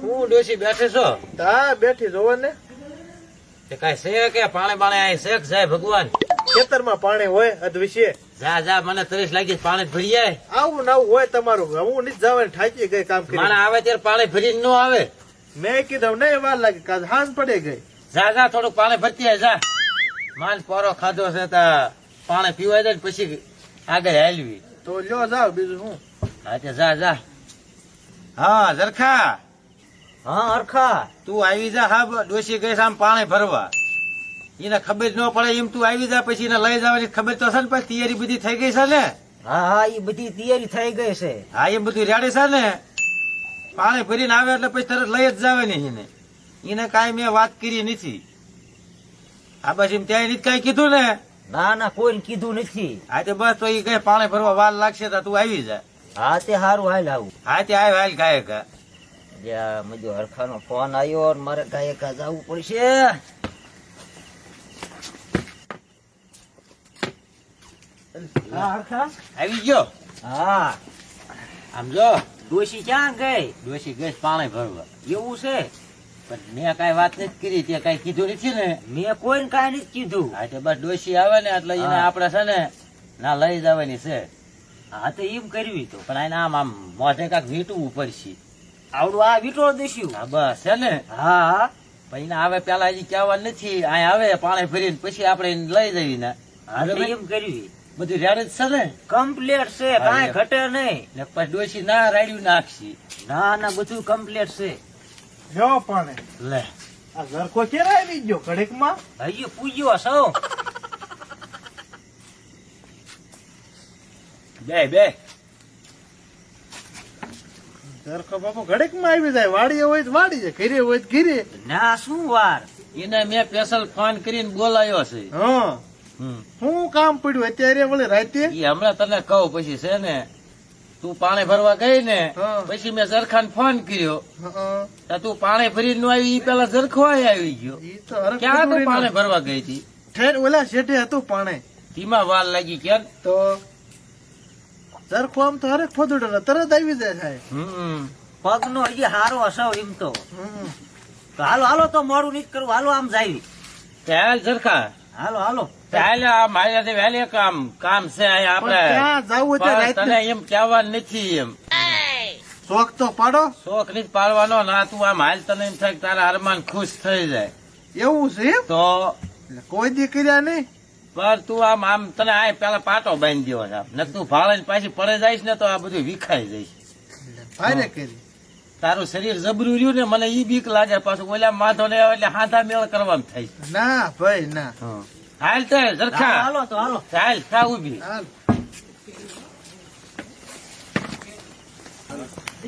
હું ડોશી બેઠે છો? હા બેઠી જોવો ને. તે કઈ છે કે પાણી બાણે અહીં શેક જાય ભગવાન? ખેતરમાં પાણી હોય અધવિશે. જા જા, મને તરસ લાગી, પાણી ભરી જાય. આવું ને આવું હોય તમારું. હું નથી જવાની, થાકી ગઈ કામ કરી. માણા આવે ત્યારે પાણી ભરીને ન આવે. મેં કીધું નહીં વાર લાગી, કાજ હાંજ પડી ગઈ. જા જા, થોડુંક પાણી ભરતી આય, જા. માન પોરો ખાધો છે તા પાણી પીવાય જાય ને પછી આગળ હાલવી. તો લ્યો જાવ, બીજું શું. હા તે જા જા. હા ઝરખા. હા હરખા. તું આવી જા. હા ડોશી ગઈ છે આમ પાણી ભરવા. એને ખબર ન પડે એમ તું આવી જા, પછી એને લઈ જવાની ખબર તો છે ને. પછી તૈયારી બધી થઈ ગઈ છે ને? હા હા, એ બધી તૈયારી થઈ ગઈ છે. હા એમ બધું રેડી છે ને. પાણી ભરીને આવે એટલે પછી તરત લઈ જ જવાની એને કાંઈ મેં વાત કરી નથી. આ બસ એમ ત્યાં નથી કાંઈ કીધું ને? ના ના, કોઈને કીધું નથી. હા તે બસ તો એ કઈ પાણી ભરવા વાર લાગશે તો તું આવી જા. હા તે સારું, હાલ આવું. હા તે આવ હાલ ગાય કા. મજો હરખાનો ફોન આવ્યો ને મારે ગાયકા જવું પડશે. હા હરખા. આવી ગયો. હા, આમ જો ડોશી ક્યાં ગઈ? ડોશી ગઈ છે પાણી ભરવા. એવું છે? પણ મેં કઈ વાત નથી કરી, તે કઈ કીધું નથી ને? મેં કોઈને કાંઈ નથી કીધું. હા તે બસ ડોશી આવે ને એટલે એને હા. આપડે છે ને ના લઈ જવાની છે. હા તો એમ કરવી તો. પણ એને આમ મોઢે કાંક વીટવું પડશે. આવડું આ વીટો દેશું. હા બસ છે ને. હા હા. પણ એને આવે પેલા હજી કહેવા નથી. અહીં આવે પાણી ભરીને પછી આપણે એને લઈ જવી ને. હા તો એમ કરવી. બધું રેડી જ છે ને? કમ્પ્લીટ છે, કાંઈ ઘટે નહીં. ને પછી ડોશી ના રાડ્યું નાખશી. ના ના, બધું કમ્પ્લીટ છે. લ્યો પાણી. લે આ ઝરખો ક્યારે આવી ગયો ઘડીકમાં? હજી પૂજ્યો સૌ. બે બે. ઝરખો બાપુ ઘડીકમાં આવી જાય. વાડીએ હોય તો વાડી જાય, ઘરે હોય તો ઘરે. ના શું વાર. એને મેં સ્પેશિયલ ફોન કરીને બોલાયો છે. હા, શું કામ પડ્યું અત્યારે વળી રાતે? ઈ હમણાં તને કહું પછી છે ને. તું પાણી ભરવા ગઈ ને હા. પછી મેં ઝરખાને ફોન કર્યો. હં. તો તું પાણી ભરીને ન આવી, ઈ પેલા ઝરખો આવી ગયો. ઈ તો હરખ ક્યાં તું કુટુંબીનો. પાણી ભરવા ગઈ હતી? ઠેર ઓલા શેઠે હતું પાણી. ધીમા વાર લાગી કેમ? તો ઝરખો આમ તો હરેક ફોદડો તરત આવી જાય સાહેબ. પગનો હજી હારો હસાવ એમ તો. હમ. તો હાલો હાલો, તો મોડું નથી કરવું. હાલો આમ જાય. ચાલ ઝરખા, હાલો હાલો. ચાલ. આ મારે વહેલે કામ છે અહીંયા પણ આપણે. ક્યાં જાવું છે પણ રાતે? તને એમ કહેવા નથી એમ. શોખ તો પાડો. શોખ નથી પાડવાનો. ના તું આમ હાલ, તને એમ થાય કે તારા અરમાન ખુશ થઈ જાય એવું છે એમ? તો. એટલે કોઈ દી કર્યા નહીં. પણ તું આમ તને આ પેલા પાટો બાંધી દેવો છે. ને તું ભાળે ને પાછી પડે જઈશ ને તો આ બધું વિખાઈ જઈશ. ભારે કરી. તારું શરીર જબરું રહ્યું ને, મને ઈ બીક લાગે. પાછું ઓલા માથો ને આવે એટલે હાથા મેળ કરવામાં થાય. ના ભાઈ ના. હાલ તે ઝરખા, હાલો તો હાલો. ચાલ થા ઉભી. હાલ.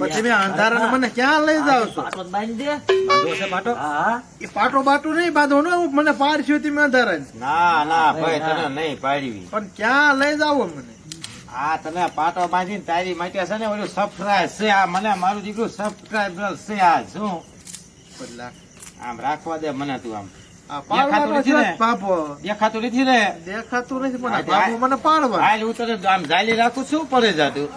પછી મેં અંધારા મને ક્યાં લઈ જાવ છો? પાટો જ બાંધી દે. બાંધવો છે પાટો? હા. એ પાટો બાટો નહીં બાંધો ને, મને પાડશો તમે અંધારા. ના ના ભાઈ, તને નહીં પાડવી. પણ ક્યાં લઈ જાવ મને? આ તને પાટો બાંધીને તારી માટે છે ને ઓલું સબસ્ક્રાઇબ છે. આ મને મારું દીકરું સબસ્ક્રાઇબર છે. આ શું બદલા. આમ રાખવા દે મને. તું આમ આ પાડવાનો દેખાતું નથી છે ને? બાપો. દેખાતું નથી ને? દેખાતું નથી પણ આ હા, બાપુ મને પાડવા. હાલ હું તને આમ ઝાલી રાખું છું, પડે જાતું.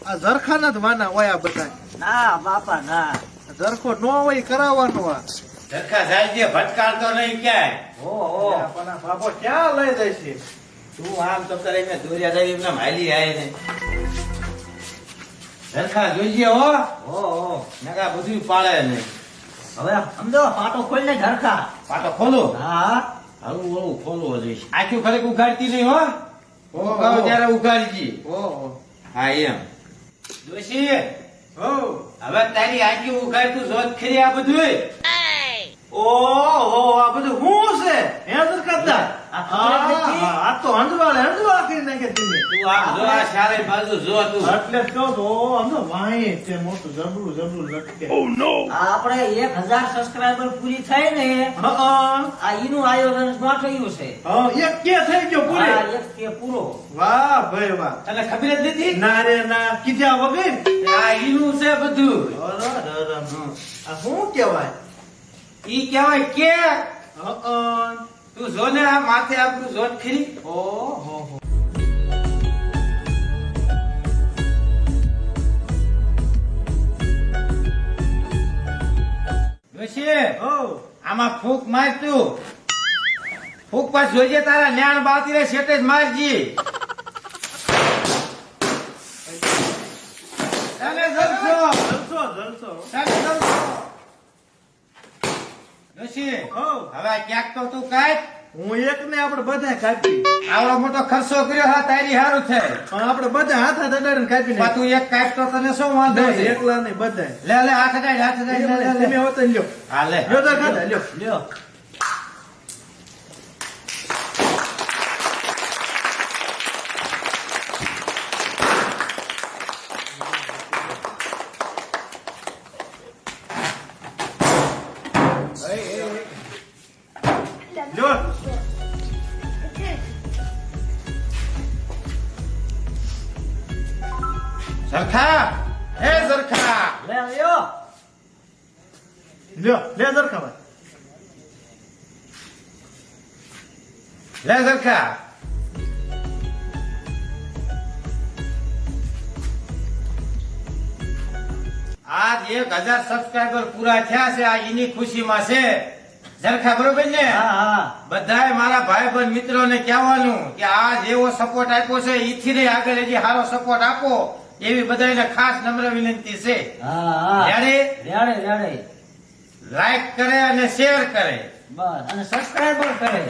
આ ઝરખાના જ વાના હોય આ બધા. ના બાપા ના. ઝરખો નો હોય કરાવવાનો આ. ઝરખા ઝાલી દે, ભટકાડતો નહીં ક્યાંય. ઓહો. પણ આ બાપો ક્યાં લઈ જાય છે? તું આમ તો કરે મેં દોર્યા જાય એમને હાલી આય ને. ઝરખા જોઈએ હો. ઓહો. નકા બધું પાડે ને. હવે સમજો, પાટો ખોલી ને ઝરખા. પાટો ખોલો. હા. હળવું હળવું ખોલવો જોઈએ. આખું ખરેક ઉઘાડતી નહીં હો. ઓહો. ઉગાડો ત્યારે ઉઘાડજી. ઓહો. હા એમ. ડોશી, હો. હવે તારી આખી ઉઘાડતું જોત ખરી આ બધું. ઓહો, આ બધું શું છે? હે ઝરખાતા? આ તો હંજવાળા કરી નાખે તમે. તું આમ જો, આ ચારે બાજુ જો તું. એટલે જ કહું તો આમ તો વાંહે છે મોટું જબરું જબરું લટકે. આપણે 1000 સબસ્ક્રાઇબર પૂરી થઈ ને, હા આ ઈનું આયોજન ગોઠવ્યું છે. હા એક કે થઈ ગયો આ પૂરી. એક કે પૂરો. વાહ ભાઈ વાહ. તને ખબર જ નથી? ના રે ના કીધા વગર. આ ઈનું છે બધું. અરે આ શું કહેવાય? ઈ કહેવાય કે હા તું જો ને આ માથે આપણું જોત ખરી. ઓહો. ડોશી હો આમાં ફૂક માર તું ફૂક પાસ જોઈજે તારા ન્યાણ બાતી રે શેટે જ મારજી ચાલે જલસો જલસો જલસો ચાલે જલસો ડોશી હો હવે ક્યાંક તો તું કાઢ હું એક ને આપણે બધા કાપી આવડો મોટો ખર્ચો કર્યો હા તારી હારું છે પણ આપણે બધા હાથ દડાડીને કાપી પણ તું એક કાઢ તો તને શું વાંધો નાખી છે એકલા નહીં બધા લે લે હાથ કાઢ લે લે તમે લે હોત ને લ્યો હા લે લ્યો તો ખાધા લ્યો લ્યો લ્યો સરખા હે સરખા લે લ્યો લ્યો લે જરખાભાઈ લે સરખા આજ 1000 સબસ્ક્રાઇબર પૂરા થયા છે આ એની ખુશીમાં છે સરખા બરોબર ને હા હા બધાય મારા ભાઈબંધ મિત્રોને કહેવાનું કે આ જેવો સપોર્ટ આપ્યો છે ઈથી ને આગળ હજી સારો સપોર્ટ આપો એવી બધાને ખાસ નમ્ર વિનંતી છે હા હા ત્યારે રેડે રેડે લાઈક કરે અને શેર કરે બસ અને સબસ્ક્રાઇબર કરે